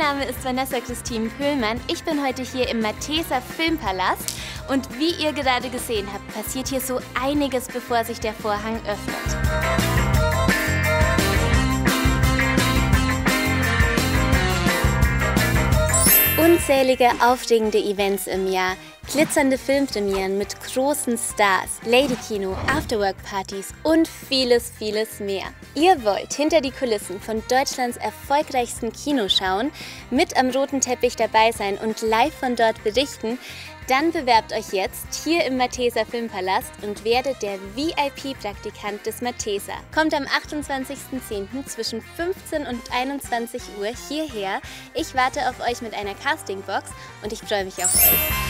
Name ist Vanessa Christine Pöhlmann. Ich bin heute hier im Malteser Filmpalast und wie ihr gerade gesehen habt, passiert hier so einiges, bevor sich der Vorhang öffnet. Unzählige aufregende Events im Jahr, glitzernde Filmpremieren mit großen Stars, Ladykino, Afterwork-Partys und vieles, vieles mehr. Ihr wollt hinter die Kulissen von Deutschlands erfolgreichsten Kino schauen, mit am roten Teppich dabei sein und live von dort berichten? Dann bewerbt euch jetzt hier im Malteser Filmpalast und werdet der VIP-Praktikant des Malteser. Kommt am 28.10. zwischen 15 und 21 Uhr hierher. Ich warte auf euch mit einer Castingbox und ich freue mich auf euch.